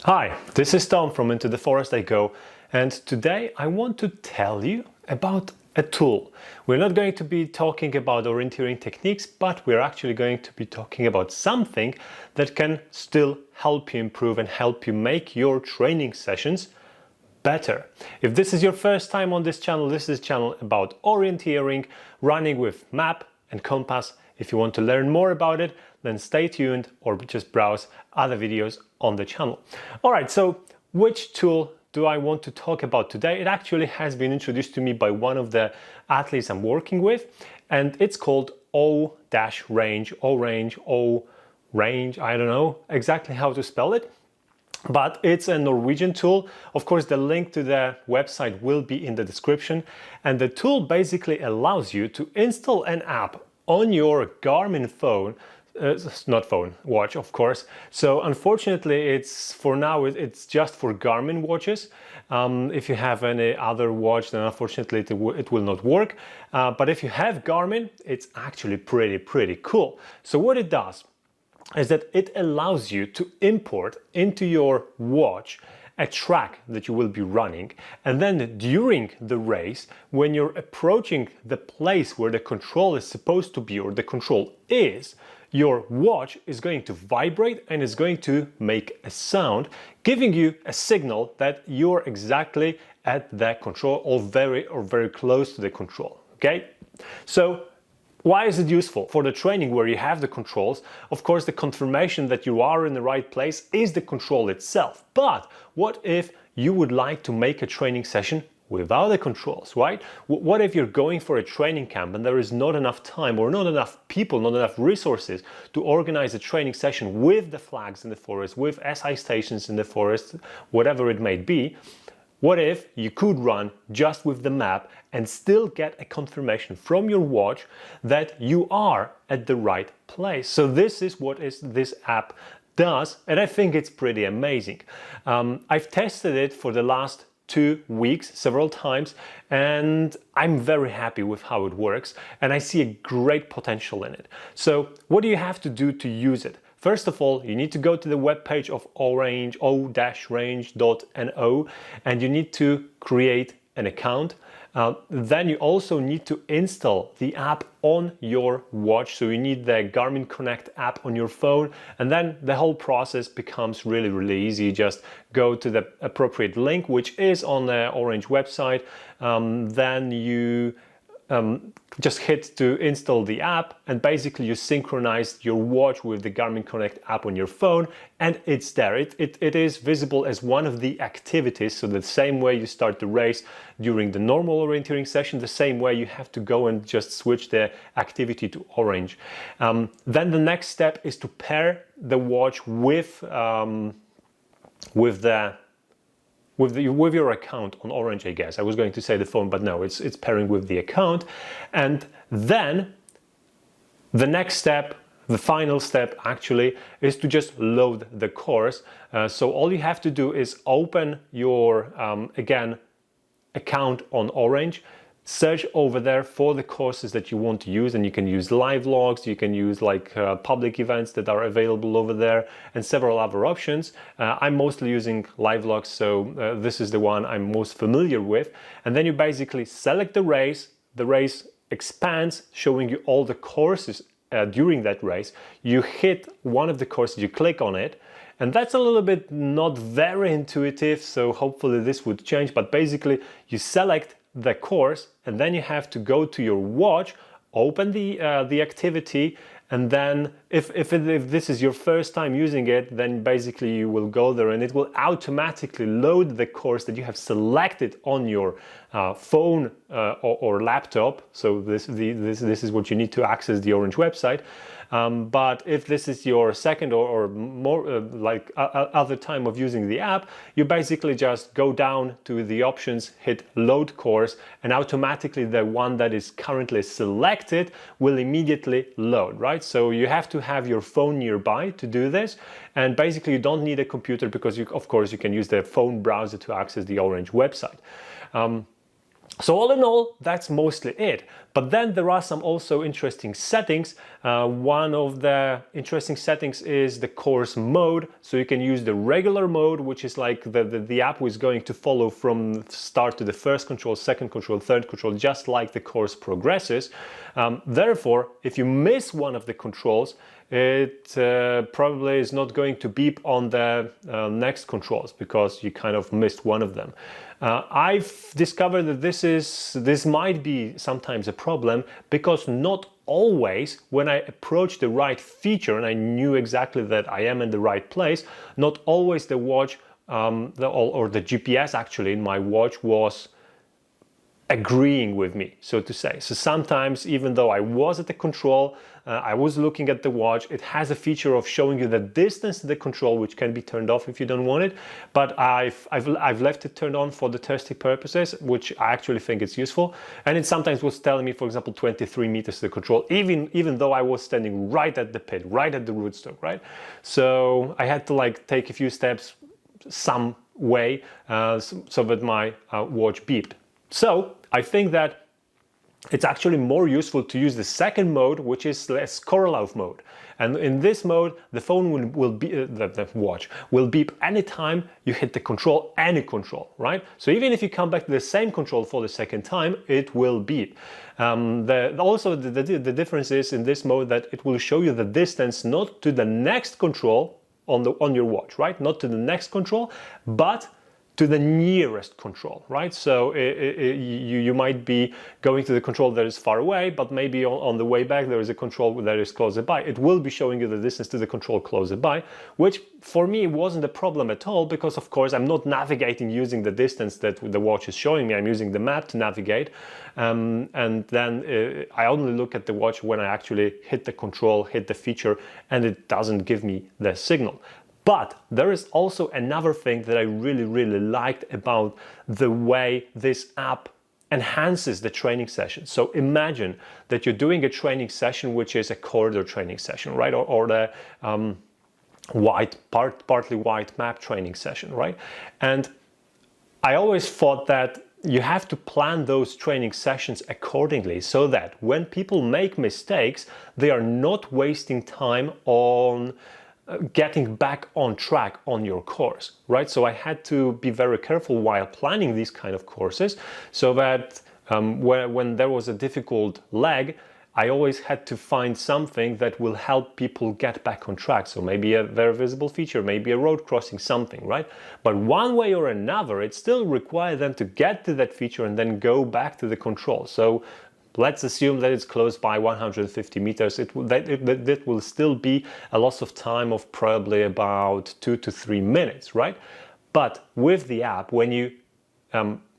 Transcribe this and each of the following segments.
Hi, this is Tom from Into the Forest I Go, and today I want to tell you about a tool. We're not going to be talking about orienteering techniques, but we're actually going to be talking about something that can still help you improve and help you make your training sessions better. If this is your first time on this channel, this is a channel about orienteering, running with map and compass. If you want to learn more about it, then stay tuned or just browse other videos on the channel. All right, so which tool do I want to talk about today? It actually has been introduced to me by one of the athletes I'm working with, and it's called O-range, O-range, I don't know exactly how to spell it. But it's a Norwegian tool. Of course, the link to the website will be in the description. And the tool basically allows you to install an app on your Garmin phone, watch, of course. So unfortunately, it's just for Garmin watches. If you have any other watch, then unfortunately it will not work. But if you have Garmin, it's actually pretty cool. So what it does is that it allows you to import into your watch a track that you will be running, and then during the race, when you're approaching the place where the control is supposed to be, or the control is, your watch is going to vibrate and is going to make a sound, giving you a signal that you're exactly at the control or very close to the control. Okay, so why is it useful? For the training where you have the controls, of course, the confirmation that you are in the right place is the control itself. But what if you would like to make a training session without the controls, right? What if you're going for a training camp and there is not enough time or not enough people, not enough resources to organize a training session with the flags in the forest, with SI stations in the forest, whatever it may be? What if you could run just with the map and still get a confirmation from your watch that you are at the right place? So this is what this app does, and I think it's pretty amazing. I've tested it for the last 2 weeks several times, and I'm very happy with how it works, and I see a great potential in it. So what do you have to do to use it? First of all, you need to go to the webpage of o-range.no, and you need to create an account. Then you also need to install the app on your watch. So you need the Garmin Connect app on your phone, and then the whole process becomes really easy. Just go to the appropriate link, which is on the Orange website. Then you just hit to install the app, and basically you synchronize your watch with the Garmin Connect app on your phone, and it's there. It is visible as one of the activities. So the same way you start the race during the normal orienteering session, the same way you have to go and just switch the activity to orange. Then the next step is to pair the watch with your account on Orange, I guess. I was going to say the phone, but no, it's pairing with the account. And then the next step, the final step actually, is to just load the course. So all you have to do is open your, again, account on Orange, search over there for the courses that you want to use, and you can use live logs, you can use like public events that are available over there, and several other options. I'm mostly using live logs, so this is the one I'm most familiar with. And then you basically select the race expands, showing you all the courses during that race. You hit one of the courses, you click on it, and that's a little bit not very intuitive, so hopefully this would change. But basically you select the course, and then you have to go to your watch, open the activity, and then if this is your first time using it, then basically you will go there and it will automatically load the course that you have selected on your phone or laptop. So this is what you need to access the Orange website. But if this is your second or more other time of using the app, you basically just go down to the options, hit load course, and automatically the one that is currently selected will immediately load, right? So you have to have your phone nearby to do this, and basically you don't need a computer because of course you can use the phone browser to access the Orange website. So all in all, that's mostly it. But then there are some also interesting settings. One of the interesting settings is the course mode. So you can use the regular mode, which is like the app is going to follow from start to the first control, second control, third control, just like the course progresses. Therefore, if you miss one of the controls, it probably is not going to beep on the next controls because you kind of missed one of them. I've discovered that this might be sometimes a problem because not always when I approach the right feature and I knew exactly that I am in the right place, not always the watch or the GPS actually in my watch was agreeing with me, so to say. So sometimes, even though I was at the control, I was looking at the watch, it has a feature of showing you the distance to the control, which can be turned off if you don't want it. But I've left it turned on for the testing purposes, which I actually think it's useful. And it sometimes was telling me, for example, 23 meters to the control, even though I was standing right at the pit, right at the rootstock, right? So I had to like take a few steps some way so that my watch beeped. So I think that it's actually more useful to use the second mode, which is the Skorolov mode. And in this mode, the phone will be the watch will beep anytime you hit the control, any control, right? So even if you come back to the same control for the second time, it will beep. The difference is in this mode that it will show you the distance not to the next control on your watch, right? Not to the next control, but to the nearest control, right? So you might be going to the control that is far away, but maybe on the way back there is a control that is closer by. It will be showing you the distance to the control closer by, which for me wasn't a problem at all because of course I'm not navigating using the distance that the watch is showing me. I'm using the map to navigate, and then I only look at the watch when I actually hit the control, hit the feature, and it doesn't give me the signal. But there is also another thing that I really liked about the way this app enhances the training session. So imagine that you're doing a training session which is a corridor training session, right? Or the partly white map training session, right? And I always thought that you have to plan those training sessions accordingly so that when people make mistakes, they are not wasting time on getting back on track on your course, right? So I had to be very careful while planning these kind of courses so that when there was a difficult leg, I always had to find something that will help people get back on track. So maybe a very visible feature, maybe a road crossing, something, right? But one way or another, it still required them to get to that feature and then go back to the control. So let's assume that it's close by 150 meters. That will still be a loss of time of probably about 2 to 3 minutes, right? But with the app, when you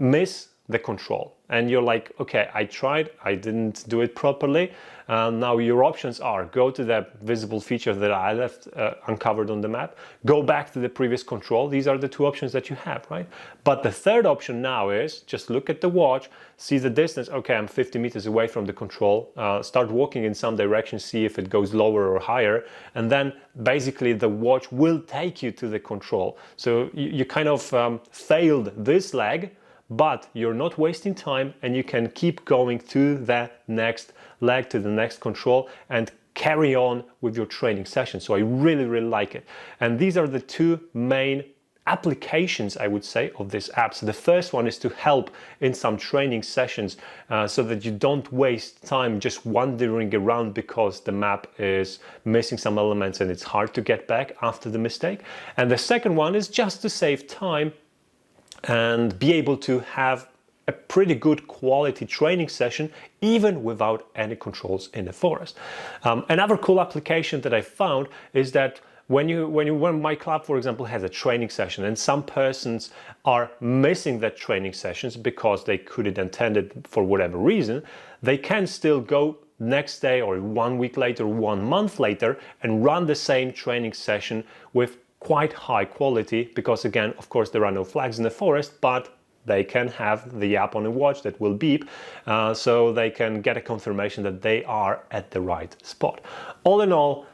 miss the control and you're like, okay, I tried, I didn't do it properly. Now your options are go to the visible feature that I left uncovered on the map, go back to the previous control. These are the two options that you have, right? But the third option now is just look at the watch, see the distance. Okay, I'm 50 meters away from the control. Start walking in some direction, see if it goes lower or higher. And then basically the watch will take you to the control. So you kind of failed this leg, but you're not wasting time and you can keep going to the next leg, to the next control, and carry on with your training session. So I really like it. And these are the two main applications, I would say, of this app. So the first one is to help in some training sessions so that you don't waste time just wandering around because the map is missing some elements and it's hard to get back after the mistake. And the second one is just to save time and be able to have a pretty good quality training session even without any controls in the forest. Another cool application that I found is that when my club, for example, has a training session and some persons are missing that training sessions because they couldn't attend it for whatever reason, they can still go next day or 1 week later, 1 month later and run the same training session with quite high quality because again, of course, there are no flags in the forest, but they can have the app on a watch that will beep, so they can get a confirmation that they are at the right spot. All in all,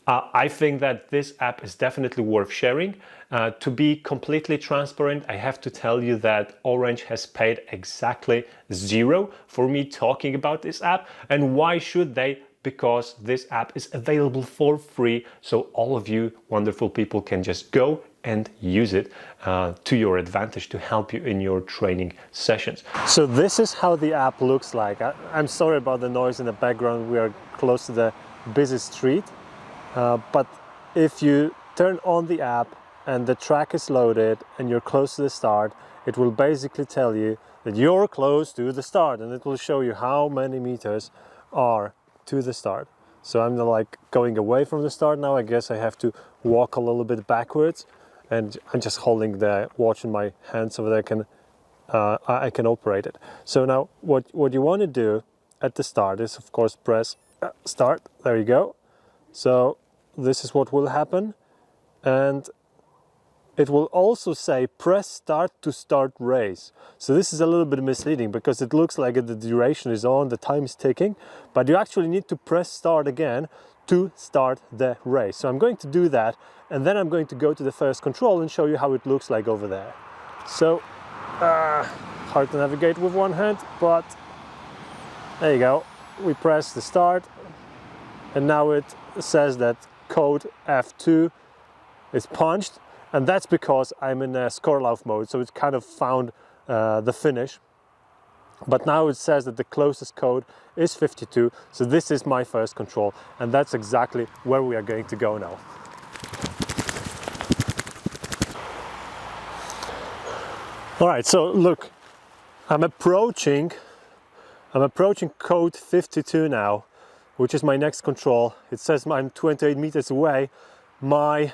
I think that this app is definitely worth sharing. To be completely transparent, I have to tell you that Orange has paid exactly 0 for me talking about this app. And why should they? Because this app is available for free, so all of you wonderful people can just go and use it to your advantage to help you in your training sessions. So this is how the app looks like. I'm sorry about the noise in the background. We are close to the busy street. But if you turn on the app and the track is loaded and you're close to the start, it will basically tell you that you're close to the start, and it will show you how many meters are to the start. So I'm like going away from the start now. I guess I have to walk a little bit backwards, and I'm just holding the watch in my hand so that I can operate it. So now what you want to do at the start is, of course, press start. There you go. So this is what will happen, and it will also say press start to start race. So this is a little bit misleading because it looks like the duration is on, the time is ticking, but you actually need to press start again to start the race. So I'm going to do that, and then I'm going to go to the first control and show you how it looks like over there. So hard to navigate with one hand, but there you go. We press the start, and now it says that code F2 is punched, and that's because I'm in a Skorlauf mode, so it kind of found the finish. But now it says that the closest code is 52, so this is my first control, and that's exactly where we are going to go now. All right, so look, I'm approaching code 52 now, which is my next control. It says I'm 28 meters away. My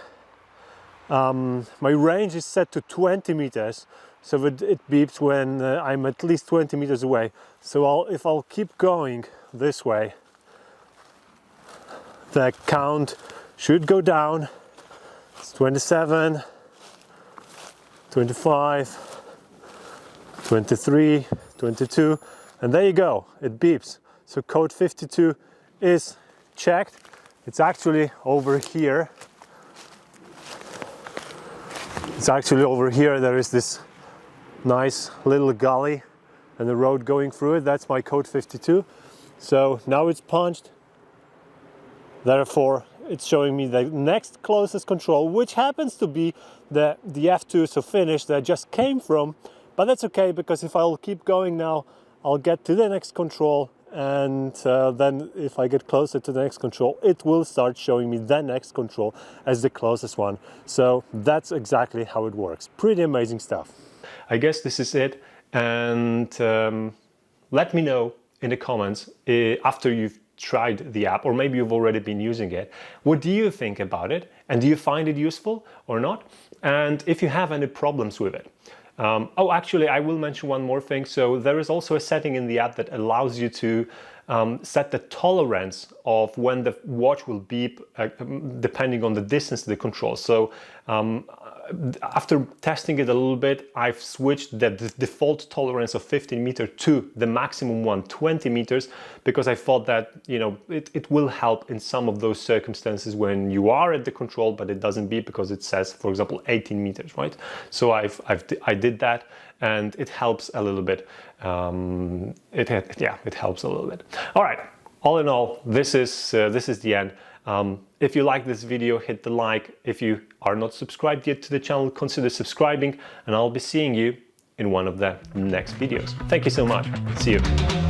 range is set to 20 meters, so it beeps when I'm at least 20 meters away. So if I'll keep going this way, the count should go down. It's 27, 25, 23, 22, and there you go, it beeps. So code 52 is checked. It's actually over here. There is this nice little gully and the road going through it. That's my code 52. So now it's punched. Therefore, it's showing me the next closest control, which happens to be the F2, so finish, that I just came from. But that's okay, because if I'll keep going now, I'll get to the next control, and then if I get closer to the next control, it will start showing me the next control as the closest one. So that's exactly how it works. Pretty amazing stuff. I guess this is it, and let me know in the comments after you've tried the app, or maybe you've already been using it. What do you think about it, and do you find it useful or not? And if you have any problems with it. Oh, actually, I will mention one more thing. So there is also a setting in the app that allows you to set the tolerance of when the watch will beep depending on the distance to the control. So after testing it a little bit, I've switched the default tolerance of 15 meters to the maximum one, 20 meters, because I thought that, you know, it will help in some of those circumstances when you are at the control, but it doesn't beep because it says, for example, 18 meters, right? So I did that, and it helps a little bit. It helps a little bit. All right. All in all, this is the end. If you like this video, hit the like. If you are not subscribed yet to the channel, consider subscribing, and I'll be seeing you in one of the next videos. Thank you so much. See you.